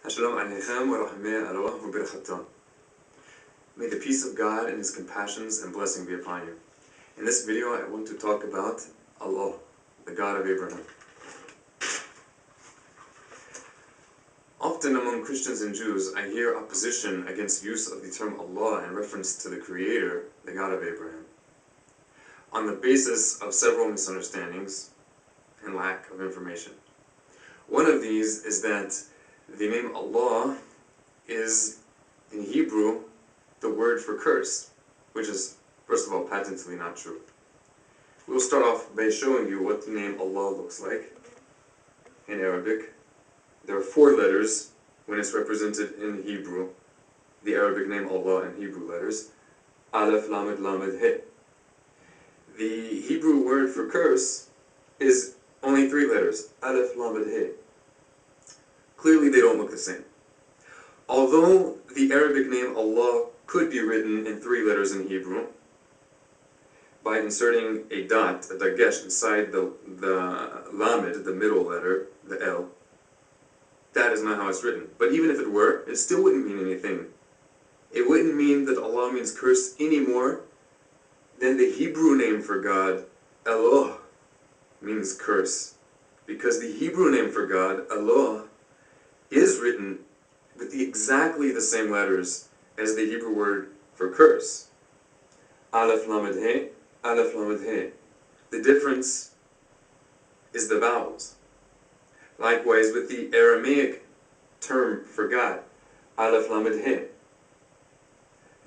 Shalom Aleichem wa rahmeh Allah wa barakatuh. May the peace of God and His compassions and blessing be upon you. In this video I want to talk about Allah, the God of Abraham. Often among Christians and Jews I hear opposition against use of the term Allah in reference to the Creator, the God of Abraham, on the basis of several misunderstandings and lack of information. One of these is that the name Allah is, in Hebrew, the word for curse, which is, first of all, patently not true. We'll start off by showing you what the name Allah looks like in Arabic. There are 4 letters when it's represented in Hebrew, the Arabic name Allah in Hebrew letters. Aleph, Lamed, Lamed, He. The Hebrew word for curse is only 3 letters, Aleph, Lamed, He. Clearly they don't look the same. Although the Arabic name Allah could be written in 3 letters in Hebrew, by inserting a dot, a dagesh, inside the lamed, the middle letter, the L, that is not how it's written. But even if it were, it still wouldn't mean anything. It wouldn't mean that Allah means curse any more than the Hebrew name for God, Allah, means curse. Because the Hebrew name for God, Allah, is written with exactly the same letters as the Hebrew word for curse. Aleph Lamed He, Aleph Lamed He. The difference is the vowels. Likewise with the Aramaic term for God, Aleph Lamed He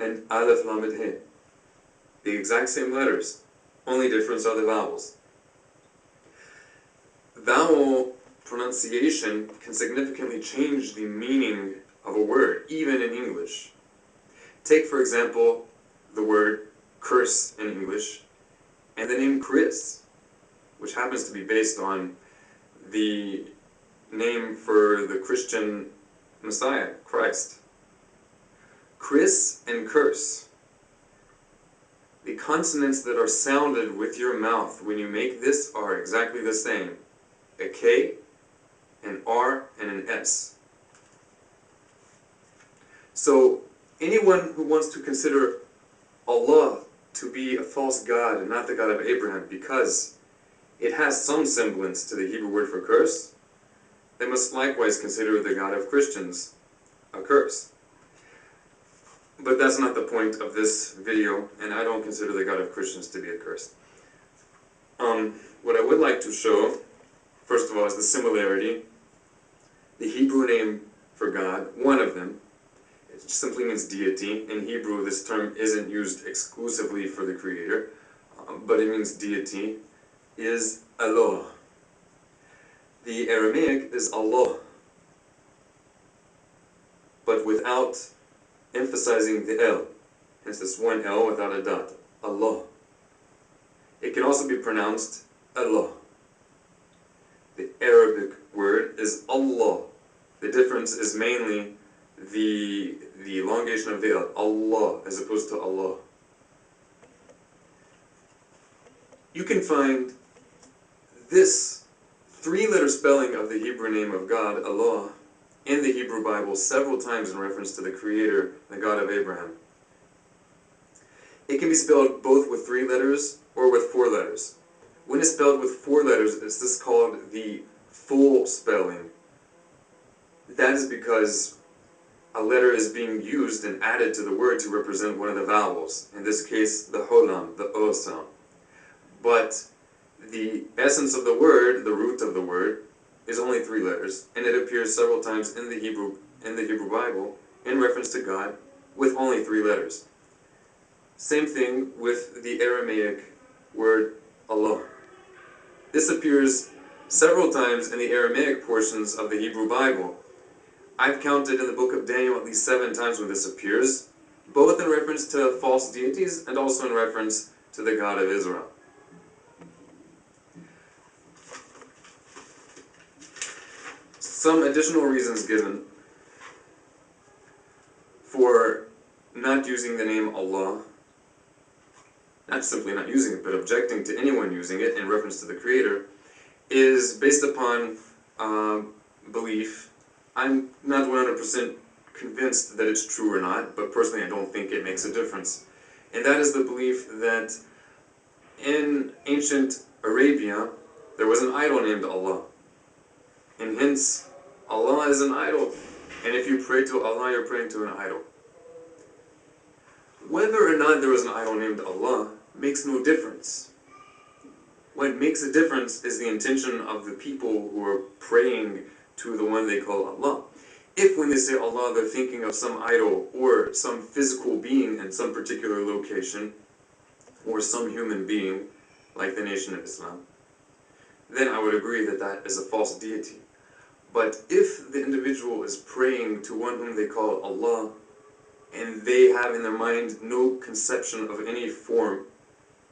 and Aleph Lamed He. The exact same letters, only difference are the vowels. Vowel pronunciation can significantly change the meaning of a word, even in English. Take, for example, the word curse in English and the name Chris, which happens to be based on the name for the Christian Messiah, Christ. Chris and curse. The consonants that are sounded with your mouth when you make this are exactly the same. A K, an R, and an S. So anyone who wants to consider Allah to be a false god and not the God of Abraham because it has some semblance to the Hebrew word for curse, they must likewise consider the God of Christians a curse. But that's not the point of this video, and I don't consider the God of Christians to be a curse. What I would like to show, first of all, is the similarity. The Hebrew name for God, one of them, it simply means deity. In Hebrew, this term isn't used exclusively for the Creator, but it means deity, is Allah. The Aramaic is Allah, but without emphasizing the L. Hence this one L without a dot. Allah. It can also be pronounced Allah. The Arabic word is Allah. The difference is mainly the elongation of the L, Allah, as opposed to Allah. You can find this 3-letter spelling of the Hebrew name of God, Allah, in the Hebrew Bible several times in reference to the Creator, the God of Abraham. It can be spelled both with 3 letters or with 4 letters. When it's spelled with 4 letters, it's this called the full spelling. That is because a letter is being used and added to the word to represent one of the vowels. In this case, the holam, the O sound. But the essence of the word, the root of the word, is only 3 letters, and it appears several times in the Hebrew Bible in reference to God with only 3 letters. Same thing with the Aramaic word Allah. This appears several times in the Aramaic portions of the Hebrew Bible. I've counted in the book of Daniel at least 7 times when this appears, both in reference to false deities and also in reference to the God of Israel. Some additional reasons given for not using the name Allah, not simply not using it, but objecting to anyone using it in reference to the Creator, is based upon belief I'm not 100% convinced that it's true or not, but personally I don't think it makes a difference. And that is the belief that in ancient Arabia, there was an idol named Allah. And hence, Allah is an idol. And if you pray to Allah, you're praying to an idol. Whether or not there was an idol named Allah makes no difference. What makes a difference is the intention of the people who are praying to the one they call Allah. If when they say Allah, they're thinking of some idol or some physical being in some particular location, or some human being, like the Nation of Islam, then I would agree that that is a false deity. But if the individual is praying to one whom they call Allah, and they have in their mind no conception of any form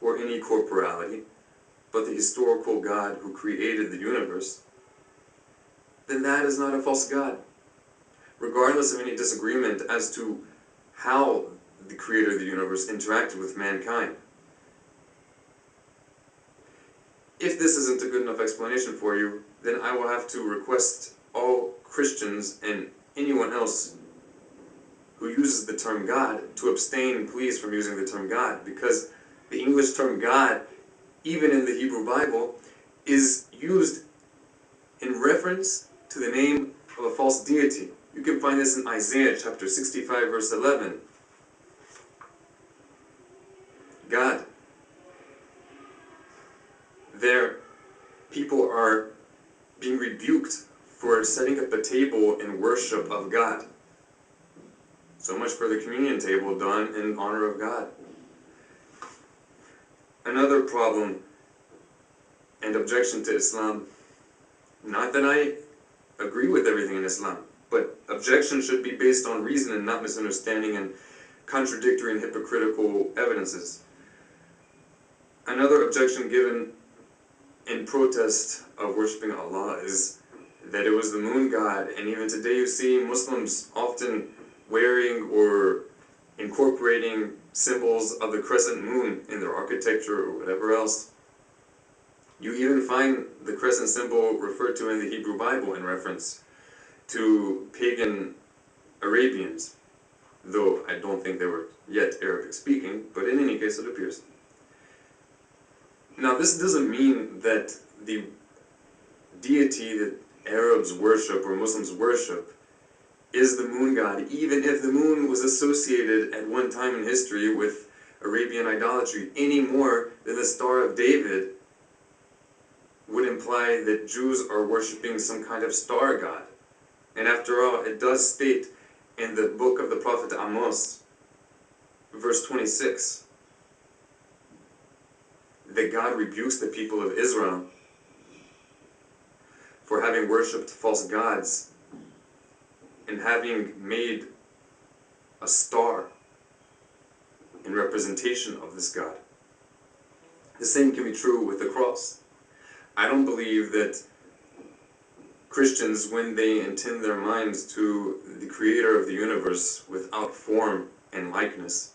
or any corporality, but the historical God who created the universe, then that is not a false God. Regardless of any disagreement as to how the creator of the universe interacted with mankind. If this isn't a good enough explanation for you, then I will have to request all Christians and anyone else who uses the term God to abstain, please, from using the term God, because the English term God, even in the Hebrew Bible, is used in reference to the name of a false deity. You can find this in Isaiah chapter 65, verse 11. God. There, people are being rebuked for setting up a table in worship of God. So much for the communion table done in honor of God. Another problem and objection to Islam, not that I agree with everything in Islam, but objection should be based on reason and not misunderstanding and contradictory and hypocritical evidences. Another objection given in protest of worshipping Allah is that it was the moon god, and even today you see Muslims often wearing or incorporating symbols of the crescent moon in their architecture or whatever else. You even find the crescent symbol referred to in the Hebrew Bible in reference to pagan Arabians, though I don't think they were yet Arabic speaking, but in any case it appears. Now this doesn't mean that the deity that Arabs worship or Muslims worship is the moon god, even if the moon was associated at one time in history with Arabian idolatry, any more than the Star of David would imply that Jews are worshipping some kind of star god. And after all, it does state in the book of the prophet Amos, verse 26, that God rebukes the people of Israel for having worshipped false gods and having made a star in representation of this God. The same can be true with the cross. I don't believe that Christians, when they intend their minds to the creator of the universe without form and likeness,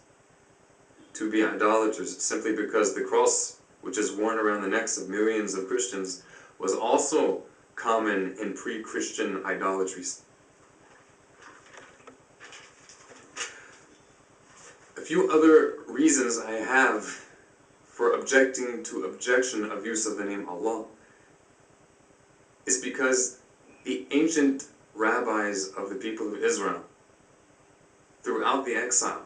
to be idolaters simply because the cross, which is worn around the necks of millions of Christians, was also common in pre-Christian idolatries. A few other reasons I have for objecting to objection of use of the name Allah is because the ancient rabbis of the people of Israel, throughout the exile,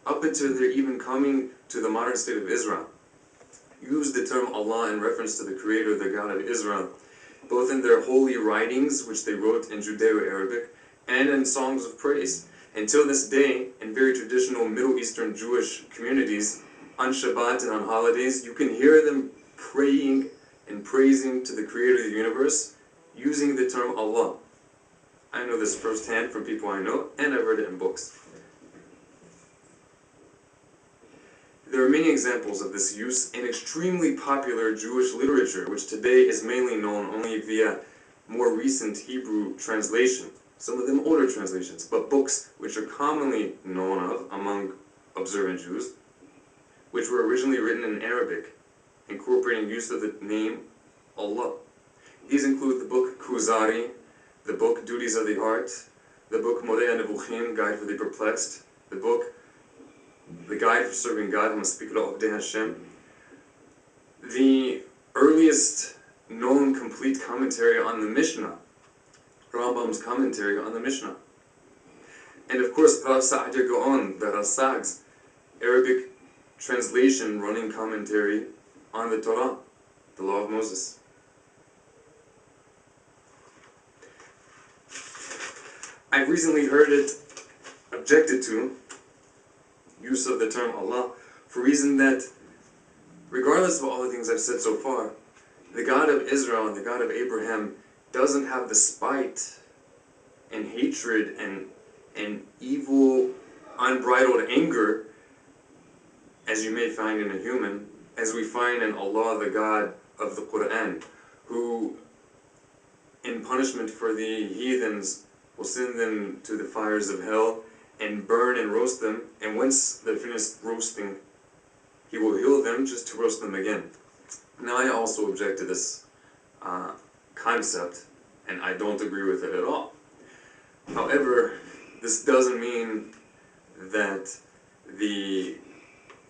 up until their even coming to the modern state of Israel, used the term Allah in reference to the creator, the God of Israel, both in their holy writings, which they wrote in Judeo-Arabic, and in songs of praise. Until this day, in very traditional Middle Eastern Jewish communities, on Shabbat and on holidays, you can hear them praying and praising to the creator of the universe using the term Allah. I know this firsthand from people I know, and I've read it in books. There are many examples of this use in extremely popular Jewish literature, which today is mainly known only via more recent Hebrew translation, some of them older translations, but books which are commonly known of among observant Jews, which were originally written in Arabic, incorporating use of the name Allah. These include the book Kuzari, the book Duties of the Heart, the book Moreh Nevuchim, Guide for the Perplexed, the book The Guide for Serving God, Hamaspikra Obdei Hashem, the earliest known complete commentary on the Mishnah, Rambam's commentary on the Mishnah, and of course Rav Saadia Gaon, the Rasag's Arabic translation running commentary on the Torah, the Law of Moses. I've recently heard it objected to, use of the term Allah, for reason that, regardless of all the things I've said so far, the God of Israel and the God of Abraham doesn't have the spite and hatred and evil, unbridled anger, as you may find in a human, as we find in Allah, the God of the Quran, who, in punishment for the heathens, will send them to the fires of hell and burn and roast them, and once they're finished roasting, He will heal them just to roast them again. Now, I also object to this concept, and I don't agree with it at all. However, this doesn't mean that the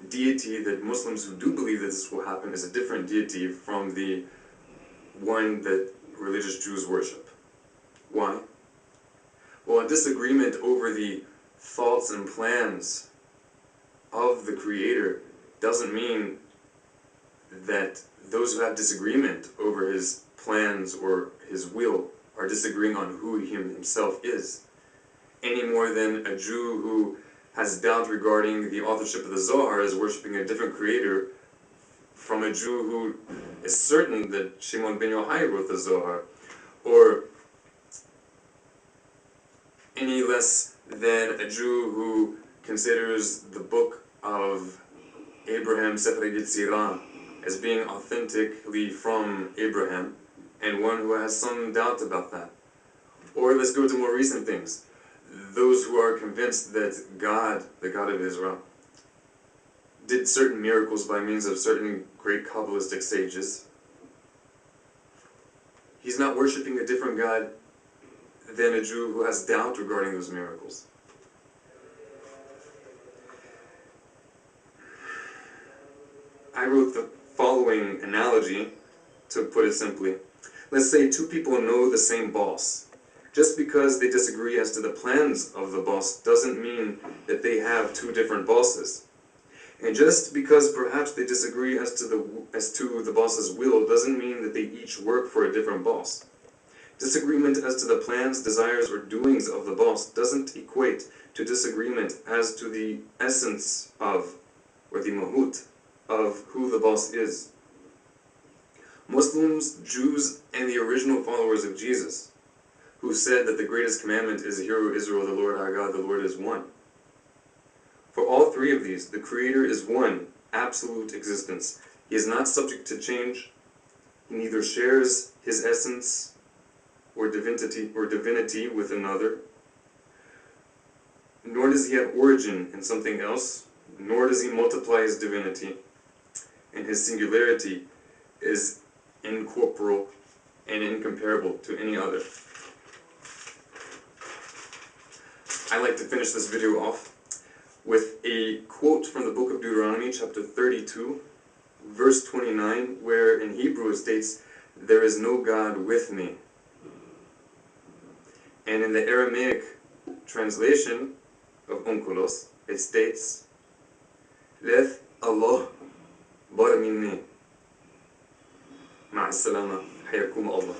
deity that Muslims who do believe that this will happen is a different deity from the one that religious Jews worship. Why? Well, a disagreement over the thoughts and plans of the Creator doesn't mean that those who have disagreement over His plans or His will are disagreeing on who He Himself is, any more than a Jew who has doubt regarding the authorship of the Zohar is worshipping a different Creator from a Jew who is certain that Shimon ben Yochai wrote the Zohar, or any less than a Jew who considers the book of Abraham, Sefer Yetzirah, as being authentically from Abraham, and one who has some doubt about that. Or let's go to more recent things. Those who are convinced that God, the God of Israel, did certain miracles by means of certain great Kabbalistic sages. He's not worshipping a different God than a Jew who has doubt regarding those miracles. I wrote the following analogy, to put it simply. Let's say two people know the same boss. Just because they disagree as to the plans of the boss doesn't mean that they have two different bosses. And just because perhaps they disagree as to the boss's will doesn't mean that they each work for a different boss. Disagreement as to the plans, desires, or doings of the boss doesn't equate to disagreement as to the essence of, or the mahut, of who the boss is. Muslims, Jews, and the original followers of Jesus, who said that the greatest commandment is, Hear, O Israel, the Lord our God, the Lord is one. For all three of these, the Creator is one, absolute existence. He is not subject to change. He neither shares His essence or divinity with another, nor does He have origin in something else, nor does He multiply His divinity, and His singularity is incorporeal and incomparable to any other. I'd like to finish this video off with a quote from the book of Deuteronomy, chapter 32, verse 29, where in Hebrew it states, "There is no God with me." And in the Aramaic translation of Onkelos, it states, "Leth Allah bar minni." Ma'as salama, hayakum Allah.